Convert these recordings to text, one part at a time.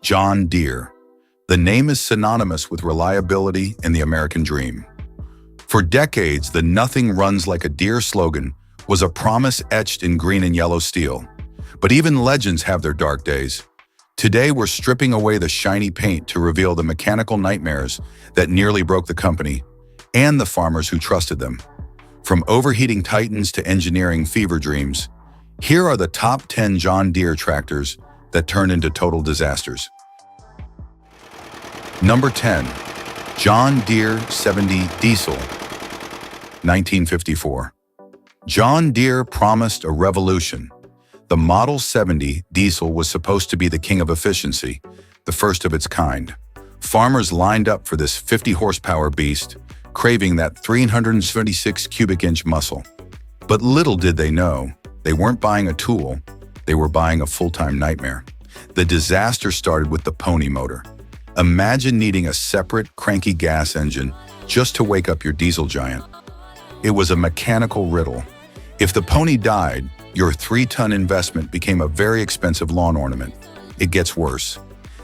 John Deere. The name is synonymous with reliability and the American dream. For decades, the "Nothing runs like a Deere" slogan was a promise etched in green and yellow steel. But even legends have their dark days. Today, we're stripping away the shiny paint to reveal the mechanical nightmares that nearly broke the company and the farmers who trusted them. From overheating titans to engineering fever dreams, here are the top 10 John Deere tractors that turned into total disasters. Number 10. John Deere 70 Diesel, 1954. John Deere promised a revolution. The Model 70 Diesel was supposed to be the king of efficiency, the first of its kind. Farmers lined up for this 50-horsepower beast, craving that 376 cubic inch muscle. But little did they know, they weren't buying a tool, they were buying a full-time nightmare. The disaster started with the pony motor. Imagine needing a separate, cranky gas engine just to wake up your diesel giant. It was a mechanical riddle. If the pony died, your 3-ton investment became a very expensive lawn ornament. It gets worse.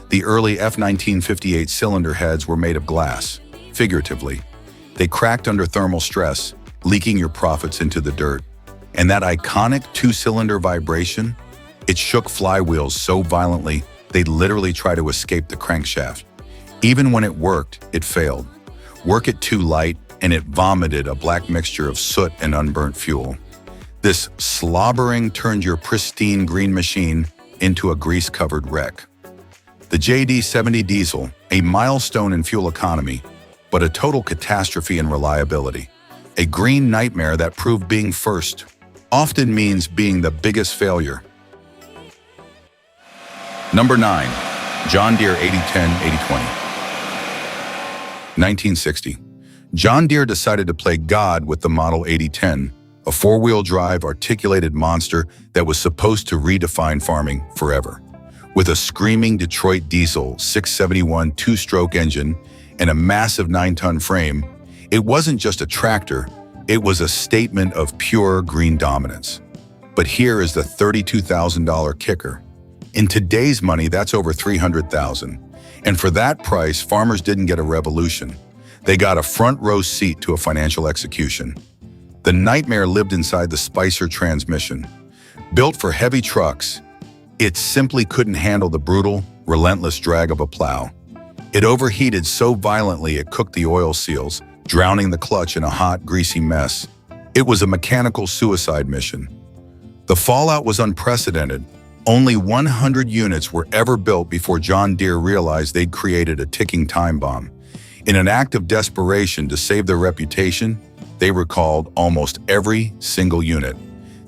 The early F1958 cylinder heads were made of glass, figuratively. They cracked under thermal stress, leaking your profits into the dirt. And that iconic 2-cylinder vibration, it shook flywheels so violently they'd literally try to escape the crankshaft. Even when it worked, it failed. Work it too light, and it vomited a black mixture of soot and unburnt fuel. This slobbering turned your pristine green machine into a grease-covered wreck. The JD70 Diesel, a milestone in fuel economy, but a total catastrophe in reliability. A green nightmare that proved being first often means being the biggest failure. Number 9. John Deere 8010 8020. 1960. John Deere decided to play God with the Model 8010, a 4-wheel drive articulated monster that was supposed to redefine farming forever. With a screaming Detroit diesel 671 2-stroke engine and a massive 9-ton frame, it wasn't just a tractor, it was a statement of pure green dominance. But here is the $32,000 kicker. In today's money, that's over $300,000. And for that price, farmers didn't get a revolution. They got a front-row seat to a financial execution. The nightmare lived inside the Spicer transmission. Built for heavy trucks, it simply couldn't handle the brutal, relentless drag of a plow. It overheated so violently it cooked the oil seals, drowning the clutch in a hot, greasy mess. It was a mechanical suicide mission. The fallout was unprecedented. Only 100 units were ever built before John Deere realized they'd created a ticking time bomb. In an act of desperation to save their reputation, they recalled almost every single unit.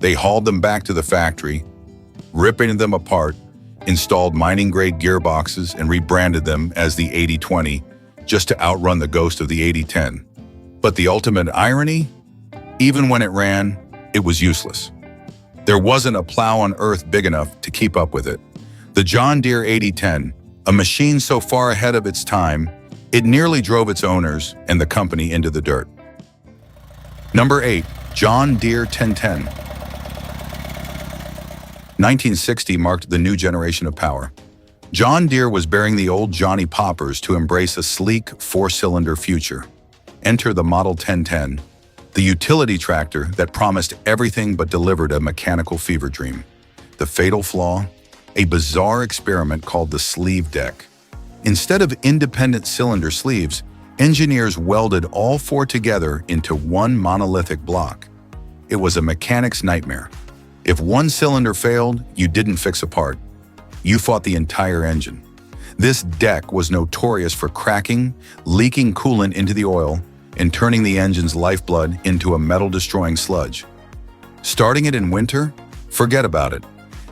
They hauled them back to the factory, ripping them apart, installed mining-grade gearboxes, and rebranded them as the 8020 just to outrun the ghost of the 8010. But the ultimate irony? Even when it ran, it was useless. There wasn't a plow on earth big enough to keep up with it. The John Deere 8010, a machine so far ahead of its time, it nearly drove its owners and the company into the dirt. Number 8. John Deere 1010. 1960 marked the new generation of power. John Deere was burying the old Johnny Poppers to embrace a sleek 4-cylinder future. Enter the Model 1010, the utility tractor that promised everything but delivered a mechanical fever dream. The fatal flaw? A bizarre experiment called the sleeve deck. Instead of independent cylinder sleeves, engineers welded all 4 together into one monolithic block. It was a mechanic's nightmare. If one cylinder failed, you didn't fix a part. You fought the entire engine. This deck was notorious for cracking, leaking coolant into the oil, and turning the engine's lifeblood into a metal-destroying sludge. Starting it in winter? Forget about it.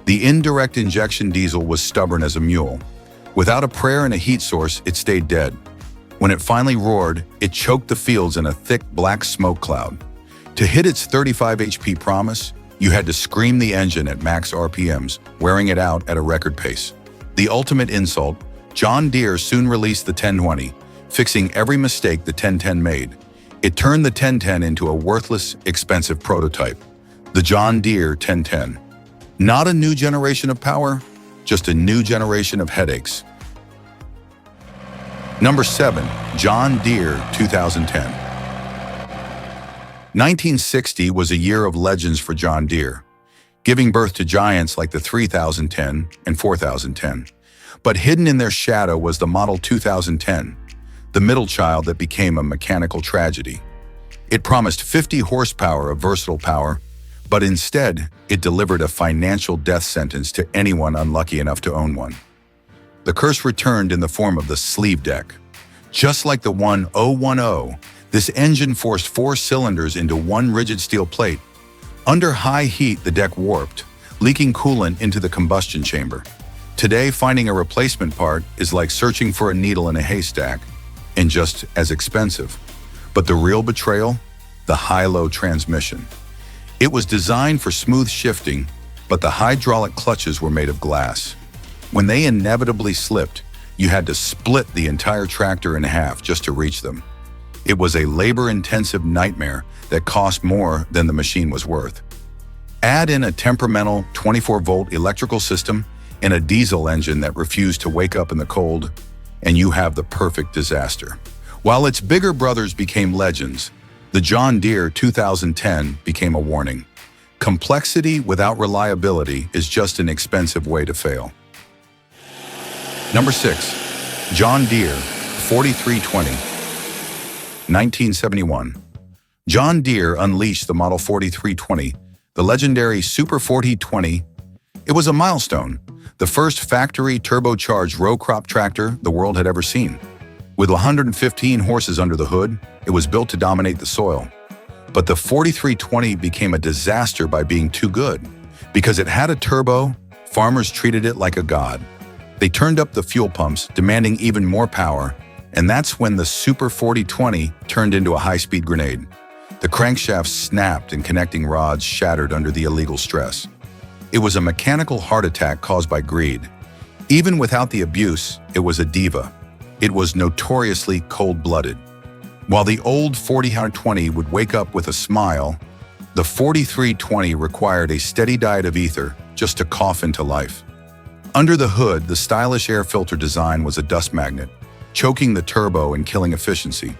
The indirect injection diesel was stubborn as a mule. Without a prayer and a heat source, it stayed dead. When it finally roared, it choked the fields in a thick black smoke cloud. To hit its 35 HP promise, you had to scream the engine at max RPMs, wearing it out at a record pace. The ultimate insult, John Deere soon released the 1020, fixing every mistake the 1010 made. It turned the 1010 into a worthless, expensive prototype. The John Deere 1010. Not a new generation of power, just a new generation of headaches. Number 7. John Deere 2010. 1960 was a year of legends for John Deere, giving birth to giants like the 3010 and 4010. But hidden in their shadow was the Model 2010, the middle child that became a mechanical tragedy. It promised 50 horsepower of versatile power, but instead, it delivered a financial death sentence to anyone unlucky enough to own one. The curse returned in the form of the sleeve deck. Just like the 1010, this engine forced 4 cylinders into one rigid steel plate. Under high heat, the deck warped, leaking coolant into the combustion chamber. Today, finding a replacement part is like searching for a needle in a haystack, and just as expensive. But the real betrayal? The high-low transmission. It was designed for smooth shifting, but the hydraulic clutches were made of glass. When they inevitably slipped, you had to split the entire tractor in half just to reach them. It was a labor-intensive nightmare that cost more than the machine was worth. Add in a temperamental 24-volt electrical system and a diesel engine that refused to wake up in the cold, and you have the perfect disaster. While its bigger brothers became legends, the John Deere 2010 became a warning. Complexity without reliability is just an expensive way to fail. Number 6. John Deere 4320. 1971. John Deere unleashed the Model 4320, the legendary Super 4020. It was a milestone, the first factory turbocharged row crop tractor the world had ever seen. With 115 horses under the hood, it was built to dominate the soil. But the 4320 became a disaster by being too good. Because it had a turbo, farmers treated it like a god. They turned up the fuel pumps, demanding even more power, and that's when the Super 4020 turned into a high-speed grenade. The crankshaft snapped and connecting rods shattered under the illegal stress. It was a mechanical heart attack caused by greed. Even without the abuse, it was a diva. It was notoriously cold-blooded. While the old 4020 would wake up with a smile, the 4320 required a steady diet of ether just to cough into life. Under the hood, the stylish air filter design was a dust magnet, choking the turbo and killing efficiency.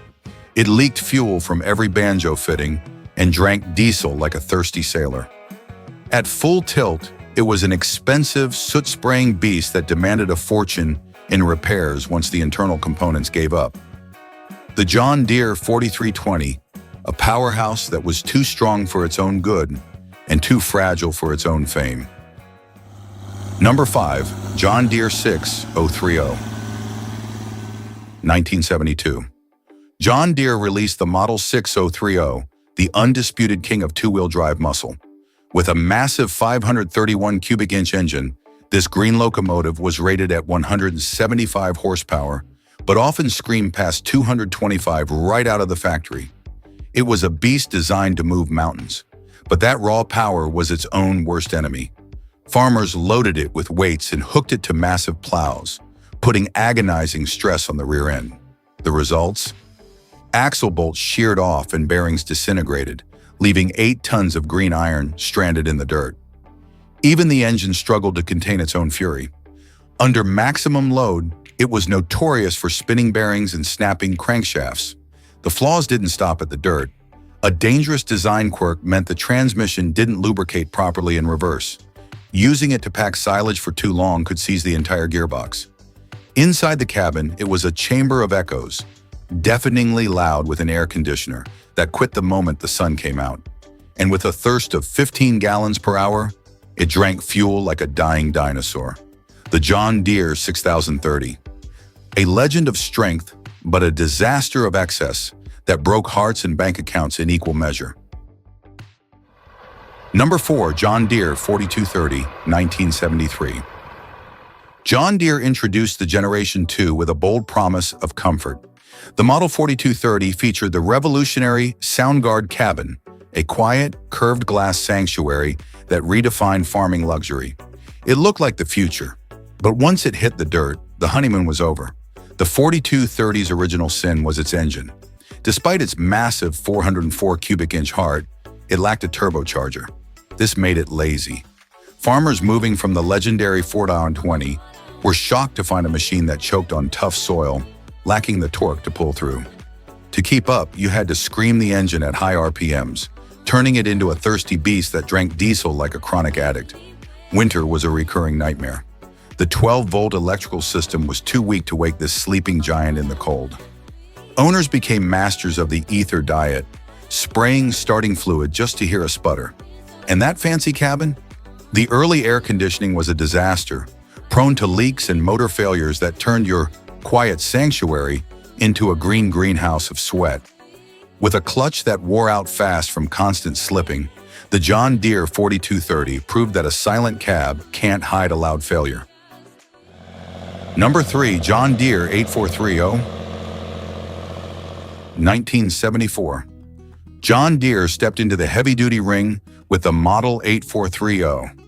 It leaked fuel from every banjo fitting and drank diesel like a thirsty sailor. At full tilt, it was an expensive, soot-spraying beast that demanded a fortune in repairs once the internal components gave up. The John Deere 4320, a powerhouse that was too strong for its own good and too fragile for its own fame. Number 5. John Deere 6030. 1972. John Deere released the Model 6030, the undisputed king of two-wheel drive muscle. With a massive 531 cubic inch engine, this green locomotive was rated at 175 horsepower, but often screamed past 225 right out of the factory. It was a beast designed to move mountains, but that raw power was its own worst enemy. Farmers loaded it with weights and hooked it to massive plows, putting agonizing stress on the rear end. The results? Axle bolts sheared off and bearings disintegrated, leaving 8 tons of green iron stranded in the dirt. Even the engine struggled to contain its own fury. Under maximum load, it was notorious for spinning bearings and snapping crankshafts. The flaws didn't stop at the dirt. A dangerous design quirk meant the transmission didn't lubricate properly in reverse. Using it to pack silage for too long could seize the entire gearbox. Inside the cabin, it was a chamber of echoes, deafeningly loud with an air conditioner that quit the moment the sun came out. And with a thirst of 15 gallons per hour, it drank fuel like a dying dinosaur. The John Deere 6030. A legend of strength, but a disaster of excess that broke hearts and bank accounts in equal measure. Number 4. John Deere 4230, 1973. John Deere introduced the Generation 2 with a bold promise of comfort. The Model 4230 featured the revolutionary SoundGuard cabin, a quiet, curved glass sanctuary that redefined farming luxury. It looked like the future, but once it hit the dirt, the honeymoon was over. The 4230's original sin was its engine. Despite its massive 404 cubic inch heart, it lacked a turbocharger. This made it lazy. Farmers moving from the legendary 4020 were shocked to find a machine that choked on tough soil, lacking the torque to pull through. To keep up, you had to scream the engine at high RPMs, turning it into a thirsty beast that drank diesel like a chronic addict. Winter was a recurring nightmare. The 12-volt electrical system was too weak to wake this sleeping giant in the cold. Owners became masters of the ether diet, spraying starting fluid just to hear a sputter. And that fancy cabin? The early air conditioning was a disaster, prone to leaks and motor failures that turned your quiet sanctuary into a green greenhouse of sweat. With a clutch that wore out fast from constant slipping, the John Deere 4230 proved that a silent cab can't hide a loud failure. Number 3, John Deere 8430, 1974. John Deere stepped into the heavy-duty ring with the Model 8430,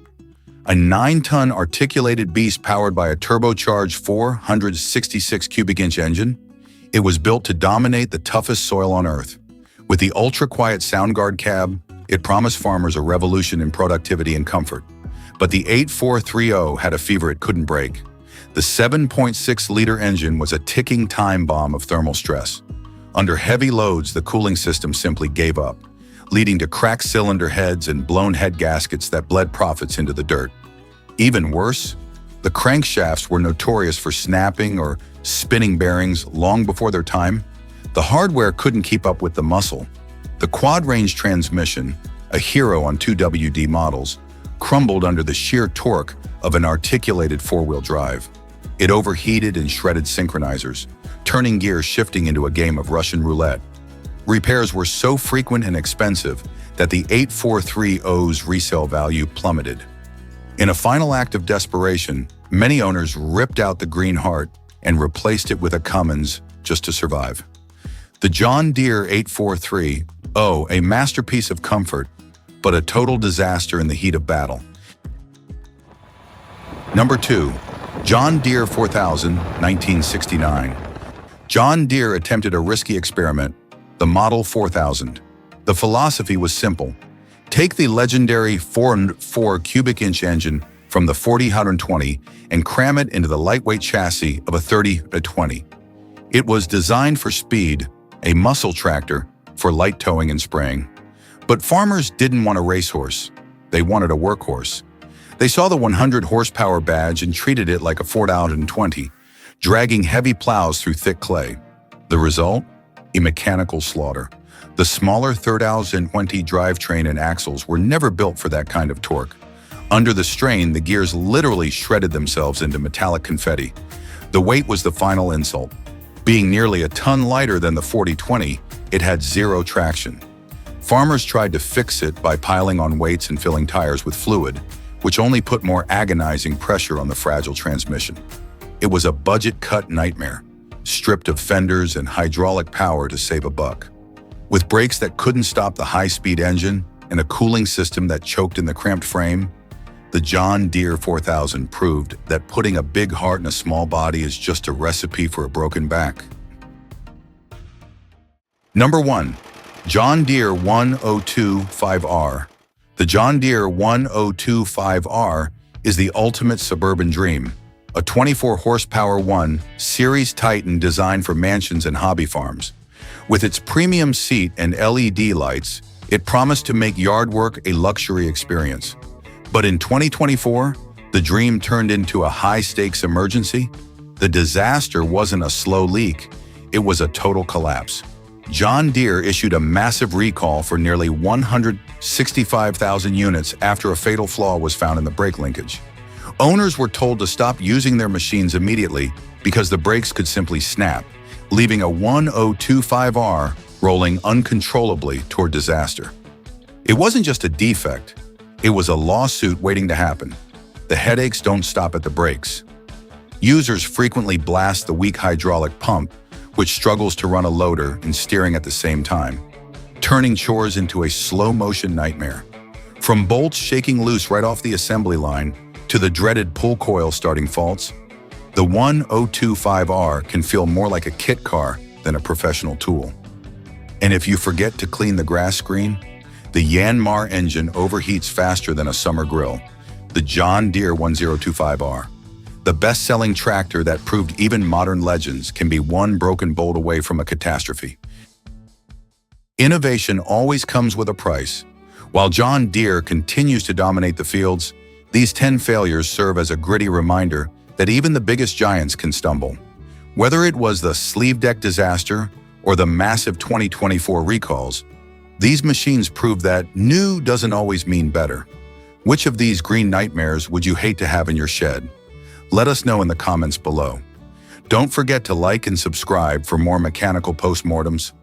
a 9-ton articulated beast powered by a turbocharged 466 cubic inch engine. It was built to dominate the toughest soil on Earth. With the ultra-quiet Soundguard cab, it promised farmers a revolution in productivity and comfort. But the 8430 had a fever it couldn't break. The 7.6-liter engine was a ticking time bomb of thermal stress. Under heavy loads, the cooling system simply gave up, leading to cracked cylinder heads and blown head gaskets that bled profits into the dirt. Even worse, the crankshafts were notorious for snapping or spinning bearings long before their time. The hardware couldn't keep up with the muscle. The quad-range transmission, a hero on 2WD models, crumbled under the sheer torque of an articulated four-wheel drive. It overheated and shredded synchronizers, turning gears shifting into a game of Russian roulette. Repairs were so frequent and expensive that the 8430's resale value plummeted. In a final act of desperation, many owners ripped out the green heart and replaced it with a Cummins just to survive. The John Deere 8430, a masterpiece of comfort, but a total disaster in the heat of battle. Number 2, John Deere 4000, 1969. John Deere attempted a risky experiment, the Model 4000. The philosophy was simple. Take the legendary 4 cubic inch engine from the 40-120 and cram it into the lightweight chassis of a 30-20. It was designed for speed, a muscle tractor for light towing and spraying. But farmers didn't want a racehorse. They wanted a workhorse. They saw the 100 horsepower badge and treated it like a 40-20, dragging heavy plows through thick clay. The result? A mechanical slaughter. The smaller 30-20 drivetrain and axles were never built for that kind of torque. Under the strain, the gears literally shredded themselves into metallic confetti. The weight was the final insult. Being nearly a ton lighter than the 40-20, it had zero traction. Farmers tried to fix it by piling on weights and filling tires with fluid, which only put more agonizing pressure on the fragile transmission. It was a budget-cut nightmare, stripped of fenders and hydraulic power to save a buck. With brakes that couldn't stop the high-speed engine and a cooling system that choked in the cramped frame, the John Deere 4000 proved that putting a big heart in a small body is just a recipe for a broken back. Number 1, John Deere 1025R. The John Deere 1025R is the ultimate suburban dream, a 24-horsepower 1 Series Titan designed for mansions and hobby farms. With its premium seat and LED lights, it promised to make yard work a luxury experience. But in 2024, the dream turned into a high-stakes emergency. The disaster wasn't a slow leak, it was a total collapse. John Deere issued a massive recall for nearly 165,000 units after a fatal flaw was found in the brake linkage. Owners were told to stop using their machines immediately because the brakes could simply snap, leaving a 1025R rolling uncontrollably toward disaster. It wasn't just a defect, it was a lawsuit waiting to happen. The headaches don't stop at the brakes. Users frequently blast the weak hydraulic pump, which struggles to run a loader and steering at the same time, turning chores into a slow-motion nightmare. From bolts shaking loose right off the assembly line to the dreaded pull coil starting faults, the 1025R can feel more like a kit car than a professional tool. And if you forget to clean the grass screen, the Yanmar engine overheats faster than a summer grill. The John Deere 1025R. the best-selling tractor that proved even modern legends can be one broken bolt away from a catastrophe. Innovation always comes with a price. While John Deere continues to dominate the fields, these 10 failures serve as a gritty reminder that even the biggest giants can stumble. Whether it was the sleeve deck disaster or the massive 2024 recalls, these machines prove that new doesn't always mean better. Which of these green nightmares would you hate to have in your shed? Let us know in the comments below. Don't forget to like and subscribe for more mechanical postmortems.